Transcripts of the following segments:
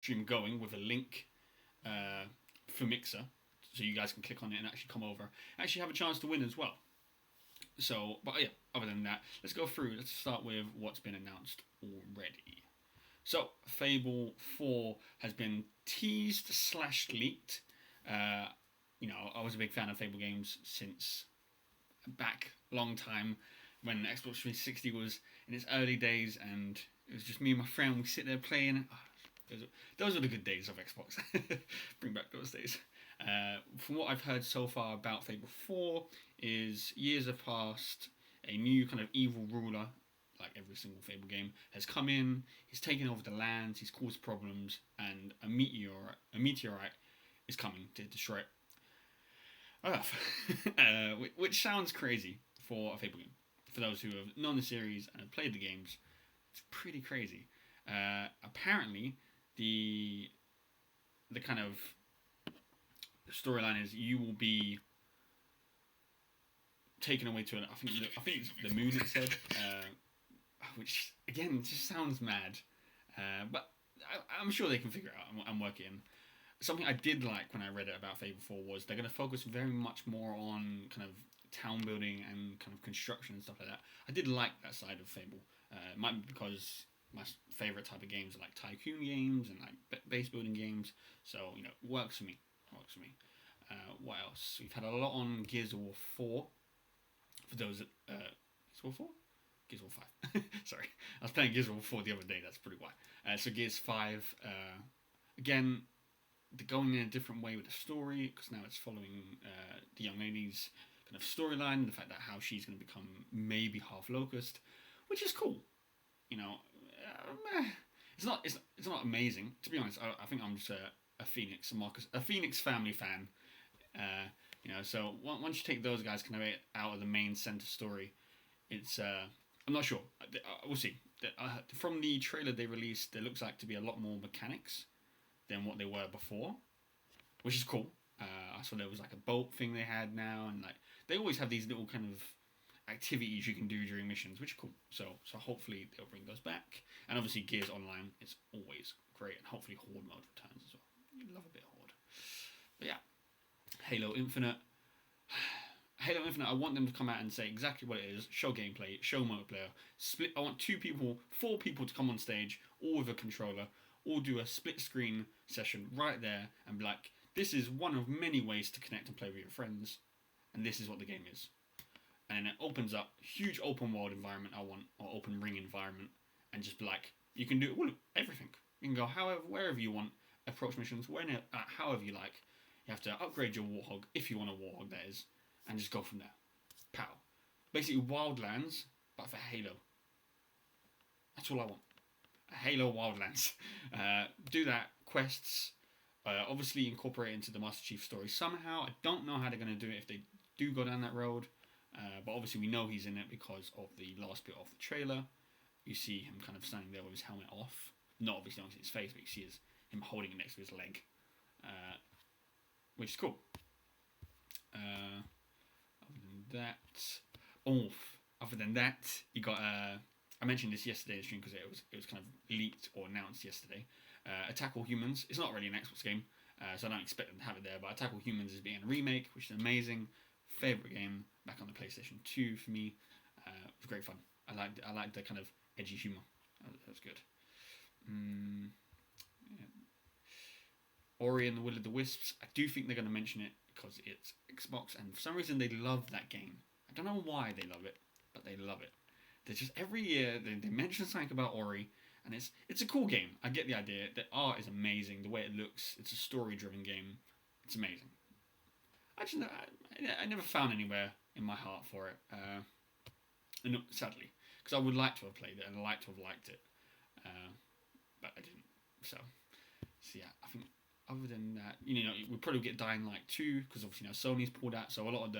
stream going with a link for Mixer, so you guys can click on it and actually come over, actually have a chance to win as well. So, but yeah, other than that, let's go through. Let's start with what's been announced already. So, Fable 4 has been teased slash leaked. Uh, I was a big fan of Fable games since back a long time when Xbox 360 was in its early days, and it was just me and my friend. We sit there playing. Oh, those are the good days of Xbox. Bring back those days. From what I've heard so far about Fable 4, is years have passed. A new kind of evil ruler, like every single Fable game, has come in. He's taken over the lands. He's caused problems, and a meteorite is coming to destroy Earth, which sounds crazy for a Fable game. For those who have known the series and have played the games, it's pretty crazy. Apparently, the kind of storyline is you will be taken away to I think it's the moon. It said, which again just sounds mad, but I'm sure they can figure it out and work it in. Something I did like when I read it about Fable 4 was they're going to focus very much more on kind of town building and kind of construction and stuff like that. I did like that side of Fable. It might be because my favorite type of games are like tycoon games and like base building games. So it works for me. Works for me. What else? We've had a lot on Gears of War 4. For those that Gears of War 4? Gears of War 5. Sorry, I was playing Gears of War 4 the other day. That's pretty why. So Gears 5. Again, they're going in a different way with the story because now it's following the young lady's kind of storyline, the fact that how she's going to become maybe half locust, which is cool. It's not amazing to be honest. I think I'm just a Phoenix family fan. So once you take those guys kind of out of the main center story, it's I'm not sure. We'll see. From the trailer they released, there looks like to be a lot more mechanics than what they were before, which is cool. I saw there was like a boat thing they had now, and like they always have these little kind of activities you can do during missions, which is cool. So hopefully they'll bring those back, and obviously Gears Online is always great, and hopefully Horde mode returns as well. You love a bit of Horde, but yeah, Halo Infinite. Halo Infinite, I want them to come out and say exactly what it is, show gameplay, show multiplayer, split. I want 4 people to come on stage, all with a controller, all do a split screen session right there, and be like, this is one of many ways to connect and play with your friends, and this is what the game is. And then it opens up huge open world environment I want, or open ring environment, and just be like, you can do everything. You can go wherever you want, approach missions, however you like. You have to upgrade your Warthog, if you want a Warthog that is, and just go from there. Pow. Basically Wildlands, but for Halo. That's all I want. A Halo Wildlands. Do that, quests, obviously incorporate it into the Master Chief story somehow. I don't know how they're going to do it if they do go down that road. But obviously we know he's in it because of the last bit of the trailer. You see him kind of standing there with his helmet off. Not obviously on his face, but you see him holding it next to his leg. Which is cool. Other than that, you got. I mentioned this yesterday in the stream because it was kind of leaked or announced yesterday. Attack All Humans. It's not really an Xbox game, so I don't expect them to have it there. But Attack All Humans is being a remake, which is amazing. Favorite game back on the PlayStation 2 for me. It was great fun. I liked the kind of edgy humor. That was good. Yeah. Ori and the Will of the Wisps. I do think they're going to mention it because it's Xbox, and for some reason they love that game. I don't know why they love it, but they love it. They just every year they mention something about Ori, and it's a cool game. I get the idea. The art is amazing. The way it looks, it's a story-driven game. It's amazing. I never found anywhere in my heart for it, sadly, because I would like to have played it and I'd like to have liked it, but I didn't. So yeah, I think other than that, we probably get Dying Light 2 because obviously now Sony's pulled out, so a lot of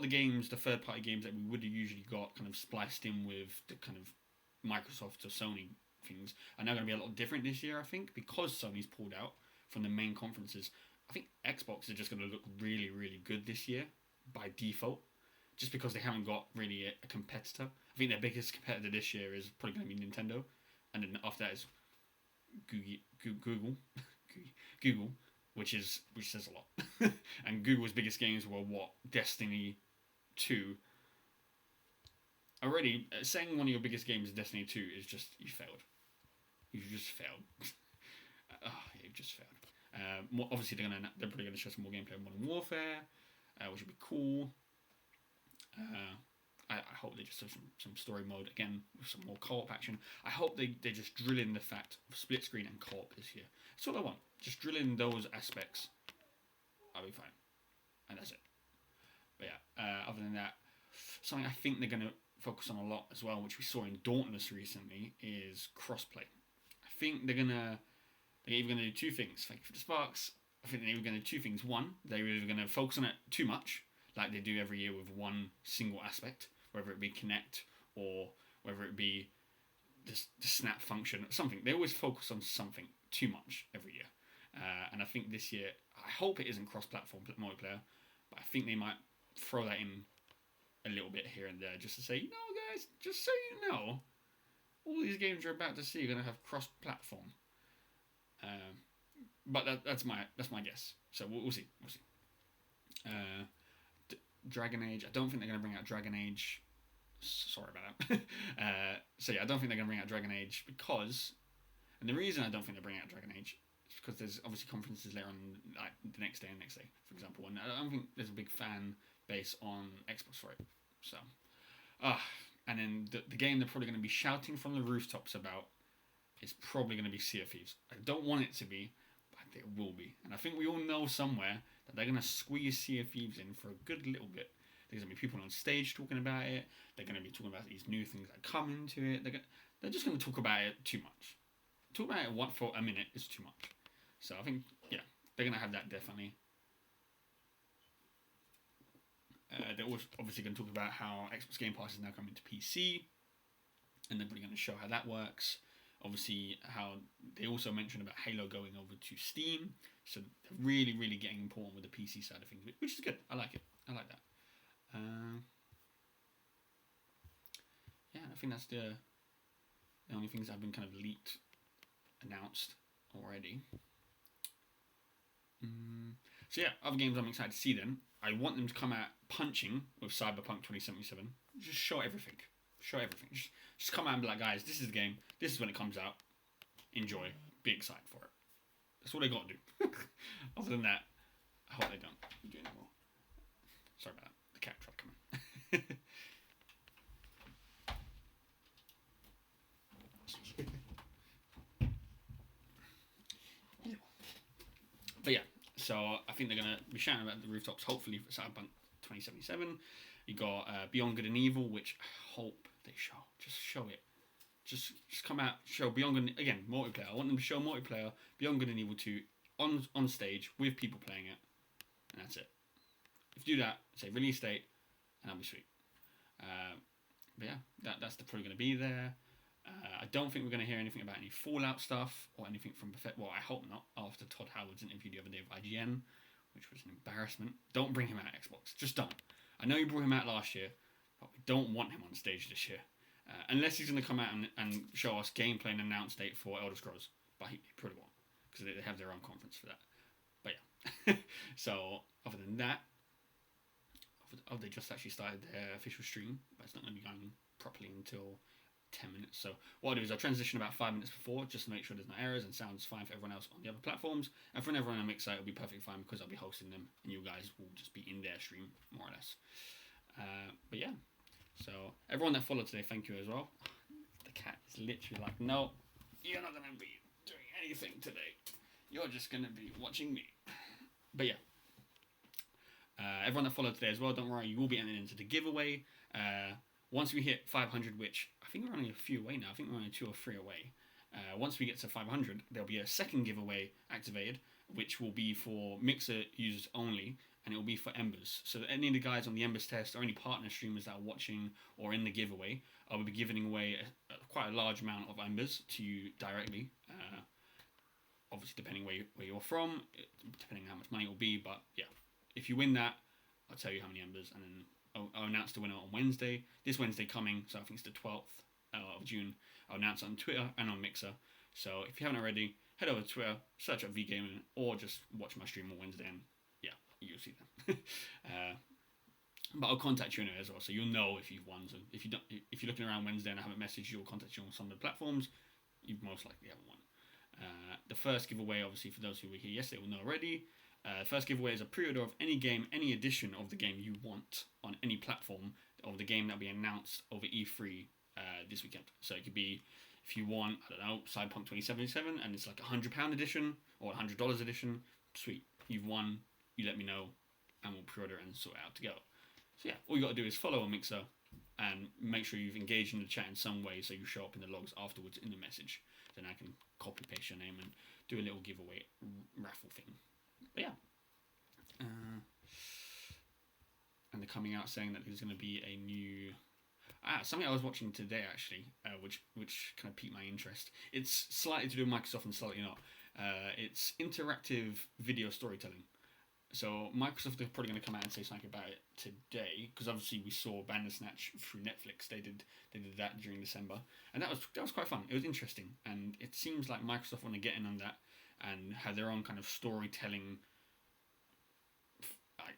the games, the third party games that we would have usually got kind of spliced in with the kind of Microsoft or Sony things are now going to be a lot different this year. I think because Sony's pulled out from the main conferences. I think Xbox is just going to look really, really good this year by default, just because they haven't got really a competitor. I think their biggest competitor this year is probably going to be Nintendo, and then after that is Google, Google, which says a lot. And Google's biggest games were what Destiny 2. Already saying one of your biggest games is Destiny 2 is just you failed. You just failed. You've just failed. Obviously they're probably gonna show some more gameplay of Modern Warfare, which would be cool. I hope they just show some story mode again with some more co-op action. I hope they just drill in the fact of split screen and co-op this year. That's all I want. Just drill in those aspects. I'll be fine, and that's it. But yeah, other than that, something I think they're gonna focus on a lot as well, which we saw in Dauntless recently, is crossplay. I think they're either gonna do two things. Thank you for the sparks. I think they're either gonna do two things. One, they're either gonna focus on it too much, like they do every year with one single aspect, whether it be Connect or whether it be the snap function or something. They always focus on something too much every year. And I think this year, I hope it isn't cross-platform multiplayer, but I think they might throw that in a little bit here and there just to say, you know, guys, just so you know, all these games you're about to see are going to have cross-platform. But that's my guess. So we'll see. Dragon Age. I don't think they're going to bring out Dragon Age. Sorry about that. So yeah, I don't think they're going to bring out Dragon Age because, and the reason I don't think they're bringing out Dragon Age is because there's obviously conferences later on, like the next day and next day, for example, and I don't think there's a big fan base on Xbox for it. So, and then the game they're probably going to be shouting from the rooftops about is probably going to be Sea of Thieves. I don't want it to be, but it will be. And I think we all know somewhere that they're going to squeeze Sea of Thieves in for a good little bit. There's going to be people on stage talking about it. They're going to be talking about these new things that come into it. They're just going to talk about it too much. Talk about it for a minute is too much. So I think, yeah, they're going to have that definitely. They're also obviously going to talk about how Xbox Game Pass is now coming to PC. And they're probably going to show how that works. Obviously, how they also mentioned about Halo going over to Steam. So they're really, really getting important with the PC side of things, which is good. I like it. I like that. Yeah, I think that's the only things that have been kind of leaked, announced already. So yeah, other games I'm excited to see then. I want them to come out punching with Cyberpunk 2077. Just show everything. Show everything. Just come out and be like, guys, this is the game. This is when it comes out. Enjoy. Be excited for it. That's what they got to do. Other than that, I hope they don't do anymore. Sorry about that. The cat tried to come in. But yeah, so I think they're going to be shouting about the rooftops, hopefully, for Cyberpunk 2077. You got Beyond Good and Evil, which I hope they show. Just show it. Just come out, show Beyond Good and, again, multiplayer. I want them to show multiplayer, Beyond Good and Evil 2 on stage with people playing it. And that's it. If you do that, say release date, and that'll be sweet. But yeah, that's probably going to be there. I don't think we're going to hear anything about any Fallout stuff or anything from Bethesda. Well, I hope not. After Todd Howard's interview the other day with IGN, which was an embarrassment. Don't bring him out Xbox. Just don't. I know you brought him out last year, but we don't want him on stage this year. Unless he's going to come out and show us gameplay and announce date for Elder Scrolls. But he probably won't, because they have their own conference for that. But yeah. So, other than that, they just actually started their official stream, but it's not going to be going properly until 10 minutes. So what I'll do is I'll transition about 5 minutes before, just to make sure there's no errors and sounds fine for everyone else on the other platforms. And for everyone on Mixer, it'll be perfectly fine because I'll be hosting them and you guys will just be in their stream, more or less. But yeah, so everyone that followed today, thank you as well. The cat is literally like, no, you're not going to be doing anything today. You're just going to be watching me. But yeah. Everyone that followed today as well, don't worry, you will be entered into the giveaway. Once we hit 500, which I think we're only a few away now, I think we're only 2 or 3 away. Once we get to 500, there'll be a second giveaway activated, which will be for Mixer users only, and it will be for Embers. So any of the guys on the Embers test or any partner streamers that are watching or in the giveaway, I will be giving away quite a large amount of Embers to you directly. Obviously, depending where you're from, depending on how much money it will be, but yeah. If you win that, I'll tell you how many Embers, and then I'll announce the winner on Wednesday. This Wednesday coming, so I think it's the 12th of June. I'll announce it on Twitter and on Mixer. So if you haven't already, head over to Twitter, search up VGaming, or just watch my stream on Wednesday, and yeah, you'll see them. But I'll contact you anyway as well, so you'll know if you've won. So if you don't, if you're looking around Wednesday and I haven't messaged you or contacted you on some of the platforms, you most likely haven't won. The first giveaway, obviously, for those who were here yesterday will know already. First giveaway is a pre-order of any game, any edition of the game you want on any platform of the game that will be announced over E3 this weekend. So it could be, if you want, I don't know, Cyberpunk 2077 and it's like £100 edition or $100 edition, sweet, you've won, you let me know and we'll pre-order and sort it out together. So yeah, all you got to do is follow on Mixer and make sure you've engaged in the chat in some way so you show up in the logs afterwards in the message. Then I can copy paste your name and do a little giveaway raffle thing. But yeah. And they're coming out saying that there's going to be a new... something I was watching today actually, which kind of piqued my interest. It's slightly to do with Microsoft and slightly not. It's interactive video storytelling. So Microsoft are probably going to come out and say something about it today, because obviously we saw Bandersnatch through Netflix. They did that during December, and that was quite fun. It was interesting, and it seems like Microsoft want to get in on that and have their own kind of storytelling,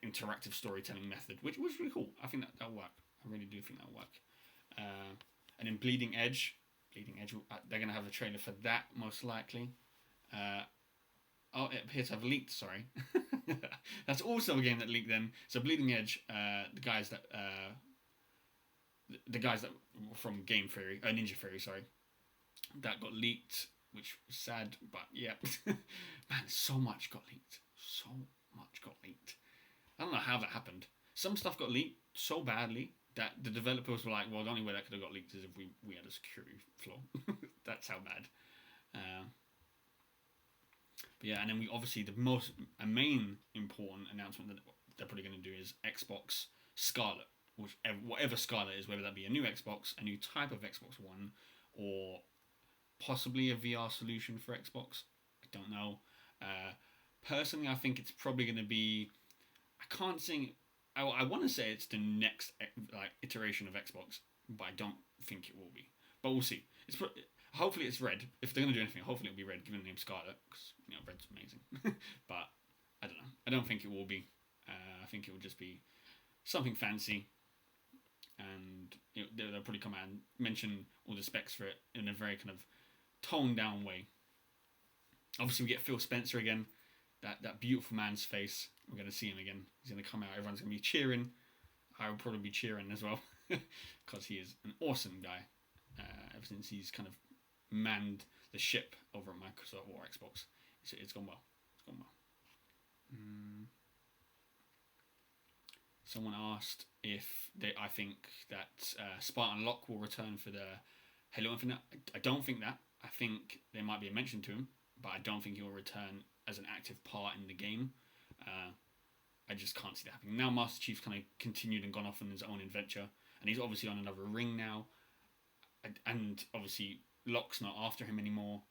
interactive storytelling method, which was really cool. I think that'll work. I really do think that'll work. And in Bleeding Edge, they're going to have a trailer for that most likely. Oh, it appears to have leaked, sorry. That's also a game that leaked then. So Bleeding Edge, the guys that were from Game Theory, Ninja Theory, sorry, that got leaked, which was sad, but yeah. Man, so much got leaked. So much got leaked. I don't know how that happened. Some stuff got leaked so badly that the developers were like, well, the only way that could have got leaked is if we had a security flaw. That's how bad. But yeah, and then we obviously a main important announcement that they're probably going to do is Xbox Scarlet, whatever Scarlet is, whether that be a new Xbox, a new type of Xbox One, or possibly a VR solution for Xbox. I don't know. Personally, I think it's probably going to be. I can't say. I want to say it's the next iteration of Xbox, but I don't think it will be. But we'll see. Hopefully it's red. If they're going to do anything, hopefully it'll be red, given the name Scarlet, because red's amazing. But I don't know. I don't think it will be. I think it will just be something fancy, and they'll probably come out and mention all the specs for it in a very kind of toned down way. Obviously, we get Phil Spencer again. That beautiful man's face. We're going to see him again. He's going to come out. Everyone's going to be cheering. I will probably be cheering as well, because he is an awesome guy. Ever since he's kind of manned the ship over at Microsoft or Xbox, it's gone well. It's gone well. Someone asked if I think that Spartan Locke will return for the Halo Infinite. I don't think that. I think there might be a mention to him, but I don't think he will return as an active part in the game. I just can't see that happening. Now Master Chief's kind of continued and gone off on his own adventure, and he's obviously on another ring now. And obviously Locke's not after him anymore.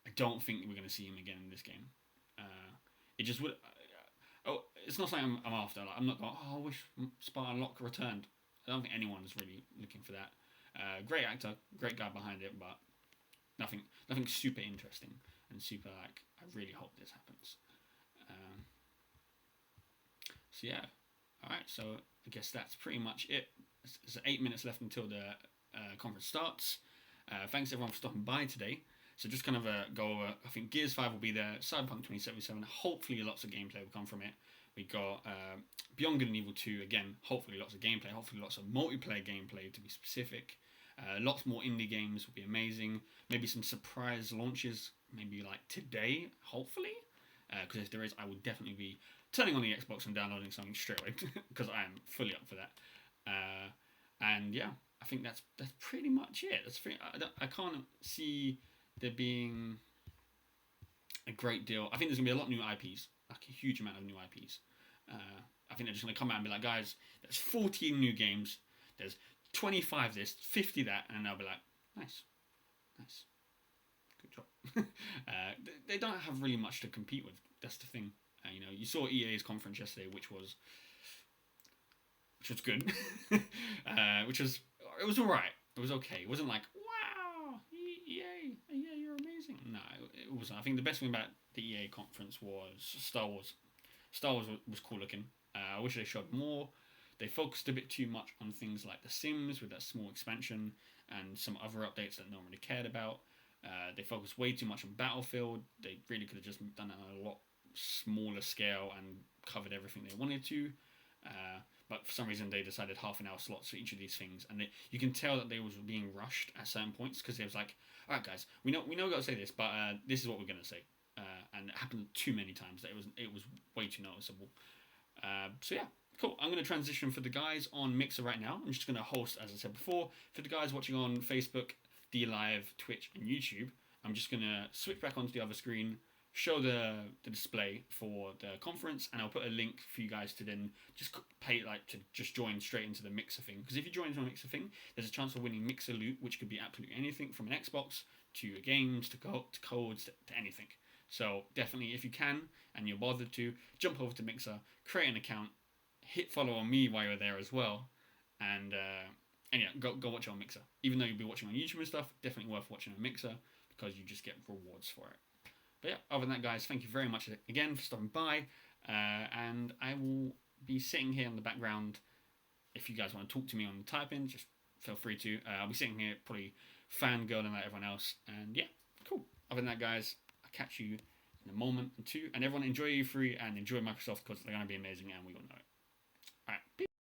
I don't think we're going to see him again in this game. It just would. It's not something I'm after. Like, I'm not going, I wish Spartan Locke returned. I don't think anyone's really looking for that. Great actor, great guy behind it, but nothing super interesting and super like. I really hope this happens. So yeah, all right. So I guess that's pretty much it. There's 8 minutes left until the conference starts. Thanks everyone for stopping by today. So just kind of go over, I think Gears 5 will be there, Cyberpunk 2077, hopefully lots of gameplay will come from it. We got Beyond Good and Evil 2, again, hopefully lots of gameplay, hopefully lots of multiplayer gameplay to be specific. Lots more indie games will be amazing. Maybe some surprise launches, maybe like today, hopefully. Because if there is, I will definitely be turning on the Xbox and downloading something straight away, because I am fully up for that. And yeah, I think that's pretty much it. I can't see there being a great deal. I think there's going to be a lot of new IPs, like a huge amount of new IPs. I think they're just going to come out and be like, guys, there's 14 new games, there's 25 this, 50 that, and they'll be like, nice. Good job. They don't have really much to compete with. That's the thing. You saw EA's conference yesterday, which was good. It was all right. It was okay. It wasn't like, wow, EA, Yeah, you're amazing. No, it wasn't. I think the best thing about the EA conference was Star Wars. Star Wars was cool looking. I wish they showed more. They focused a bit too much on things like The Sims with that small expansion and some other updates that no one really cared about. They focused way too much on Battlefield. They really could have just done it on a lot smaller scale and covered everything they wanted to. But for some reason, they decided half an hour slots for each of these things, and you can tell that they was being rushed at certain points because they was like, "All right, guys, we know we got to say this, but this is what we're gonna say," and it happened too many times that it was way too noticeable. So yeah, cool. I'm going to transition for the guys on Mixer right now. I'm just going to host, as I said before, for the guys watching on Facebook, D Live, Twitch, and YouTube. I'm just going to switch back onto the other screen, show the display for the conference, and I'll put a link for you guys to then just pay to just join straight into the Mixer thing. Because if you join into a Mixer thing, there's a chance of winning Mixer loot, which could be absolutely anything from an Xbox to games to codes to anything. So definitely, if you can and you're bothered to, jump over to Mixer, create an account, hit follow on me while you're there as well, and yeah, go watch it on Mixer. Even though you'll be watching on YouTube and stuff, definitely worth watching on Mixer because you just get rewards for it. But yeah, other than that, guys, thank you very much again for stopping by, and I will be sitting here in the background. If you guys want to talk to me on typing, just feel free to. I'll be sitting here probably fangirling like everyone else, and yeah, cool. Other than that, guys, I'll catch you in a moment or two, and everyone enjoy E3 and enjoy Microsoft because they're going to be amazing, and we all know it. All right, peace.